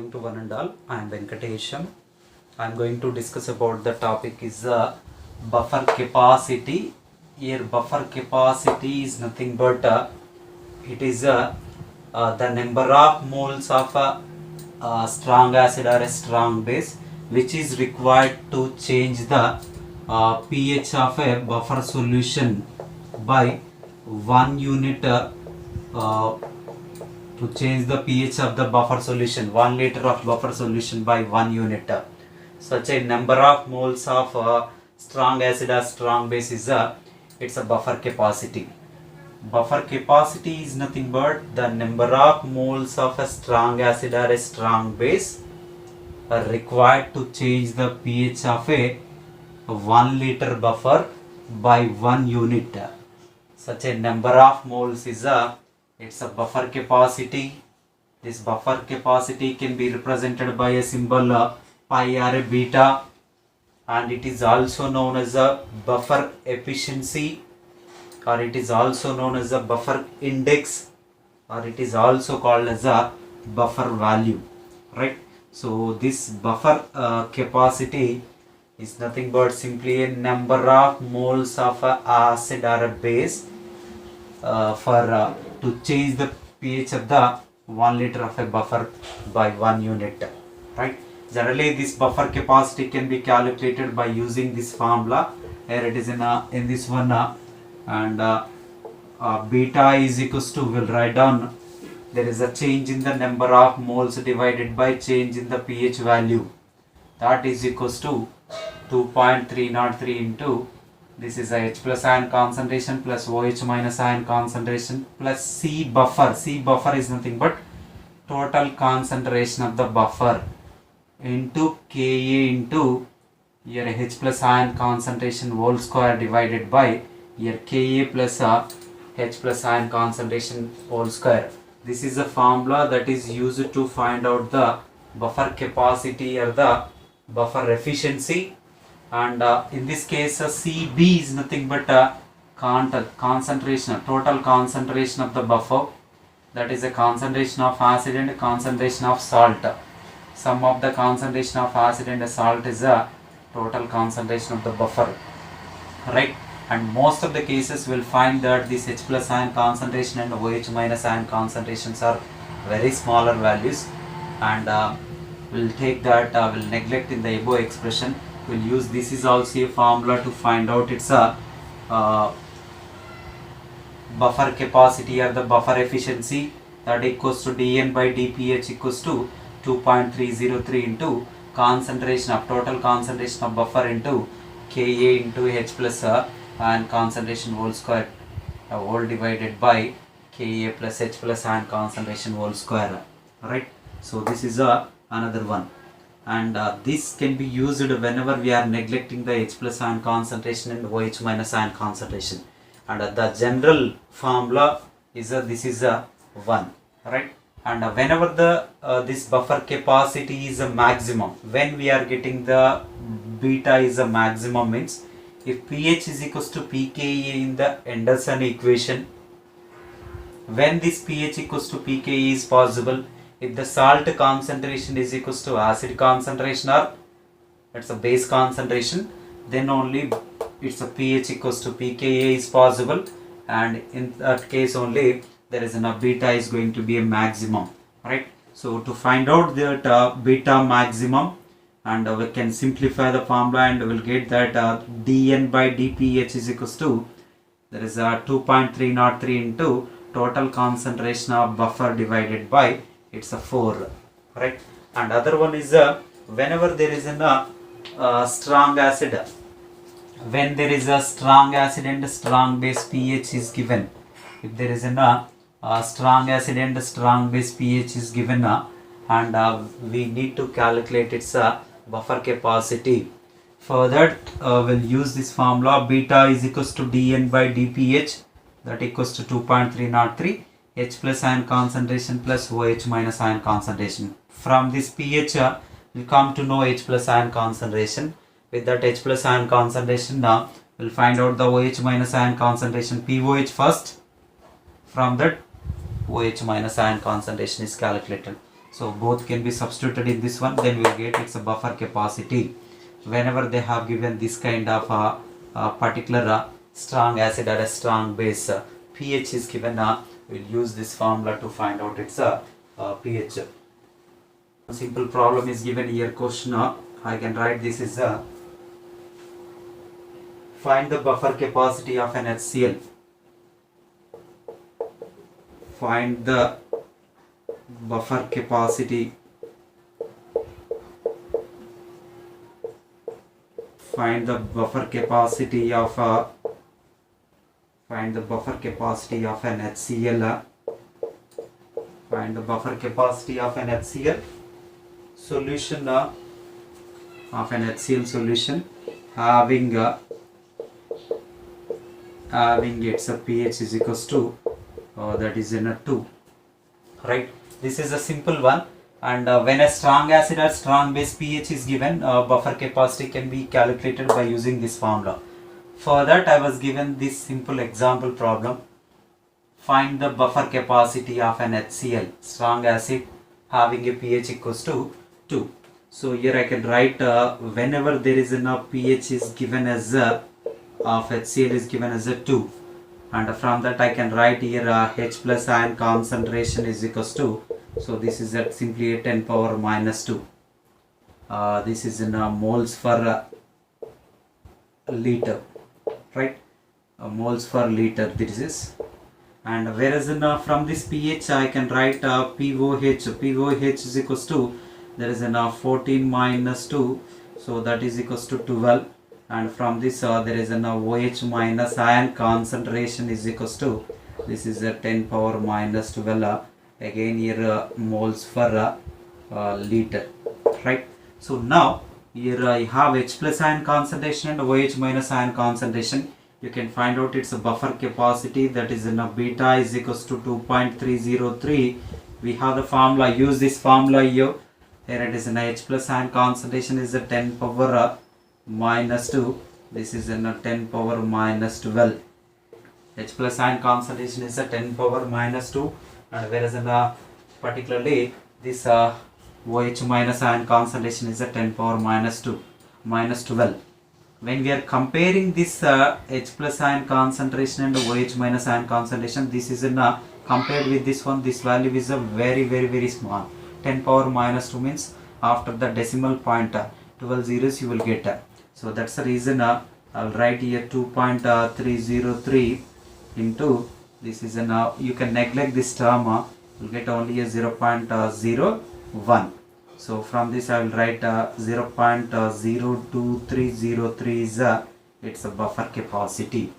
morning to one and all. I am Venkatesham. I am going to discuss about the topic is buffer capacity. Here buffer capacity is nothing but it is the number of moles of a strong acid or a strong base which is required to change the pH of a buffer solution by 1 unit to change the pH of the buffer solution, 1 liter of buffer solution by 1 unit. Such a number of moles of strong acid or strong base is it's a buffer capacity. Buffer capacity is nothing but the number of moles of a strong acid or a strong base are required to change the pH of a 1 liter buffer by 1 unit. Such a number of moles is it's a buffer capacity. This buffer capacity can be represented by a symbol pi or a beta, and it is also known as a buffer efficiency, or it is also known as a buffer index, or it is also called as a buffer value, right? So this buffer capacity is nothing but simply a number of moles of acid or a base to change the pH of the 1 liter of a buffer by 1 unit, right? Generally this buffer capacity can be calculated by using this formula. Here it is in this one, and beta is equals to, we'll write down, there is a change in the number of moles divided by change in the pH value, that is equals to 2.303 into, this is a H plus ion concentration plus OH minus ion concentration plus C buffer. C buffer is nothing but total concentration of the buffer into Ka into your H plus ion concentration whole square divided by your Ka plus H plus ion concentration whole square. This is a formula that is used to find out the buffer capacity or the buffer efficiency. And in this case Cb is nothing but concentration, total concentration of the buffer, that is a concentration of acid and concentration of salt. Sum of the concentration of acid and salt is a total concentration of the buffer, right? And most of the cases will find that this H plus ion concentration and OH minus ion concentrations are very smaller values, and we'll take that, we'll neglect in the above expression. We'll use this is also a formula to find out its buffer capacity or the buffer efficiency, that equals to dN by dpH equals to 2.303 into concentration of total concentration of buffer into Ka into H plus ion concentration whole square whole divided by Ka plus H plus ion concentration whole square, right? So this is another one, and this can be used whenever we are neglecting the H plus ion concentration and OH minus ion concentration, and the general formula is this is 1, right? And whenever the this buffer capacity is a maximum, when we are getting the beta is a maximum, means if pH is equals to pKa in the Anderson equation, when this pH equals to pKa is possible, if the salt concentration is equals to acid concentration or it's a base concentration, then only it's a pH equals to pKa is possible, and in that case only there is a beta is going to be a maximum, right? So to find out that beta maximum, and we can simplify the formula and we will get that dN by dpH is equals to, there is a 2.303 into total concentration of buffer divided by it's a 4, right? And other one is whenever there is a strong acid, when there is a strong acid and a strong base pH is given, if there is a strong acid and a strong base pH is given, and we need to calculate its buffer capacity. For that we'll use this formula, beta is equals to dN by dpH, that equals to 2.303 H plus ion concentration plus OH minus ion concentration. From this pH we'll come to know H plus ion concentration. With that H plus ion concentration, now we'll find out the OH minus ion concentration, POH first. From that OH minus ion concentration is calculated. So both can be substituted in this one, then we will get its buffer capacity. Whenever they have given this kind of particular strong acid or a strong base, pH is given, we will use this formula to find out its pH. A simple problem is given here, question. I can write this is find the buffer capacity of an HCl. Find the buffer capacity. Find the buffer capacity of find the buffer capacity of an HCl. Find the buffer capacity of an HCl solution of an HCl solution having its pH is equals to that is in a 2, right? This is a simple one, and when a strong acid or strong base pH is given, buffer capacity can be calculated by using this formula. For that I was given this simple example problem. Find the buffer capacity of an HCl, strong acid having a pH equals to 2. So here I can write whenever there is enough pH is given as of HCl is given as a 2, and from that I can write here H plus ion concentration is equals to, so this is at simply a 10 power minus 2. This is in moles per liter, right? Moles per liter this is. And whereas from this pH I can write POH. POH is equals to, there is 14 minus 2, so that is equals to 12. And from this there is an OH minus ion concentration is equals to, this is a 10 power minus 12, again here moles per liter, right? So now here I have H plus ion concentration and OH minus ion concentration. You can find out its buffer capacity, that is in beta is equals to 2.303. we have the formula, use this formula here. Here it is in H plus ion concentration is a 10 power minus 2, this is in a 10 power minus 12. H plus ion concentration is a 10 power minus 2, and whereas in particularly this OH minus ion concentration is a 10 power minus 2 minus 12. When we are comparing this H plus ion concentration and OH minus ion concentration, this is in compared with this one, this value is a very small. 10 power minus 2 means after the decimal point 12 zeros you will get. So that's the reason I'll write here 2.303 into, this is an you can neglect this term, you'll get only a 0.01. So from this I will write 0.02303 is its a buffer capacity.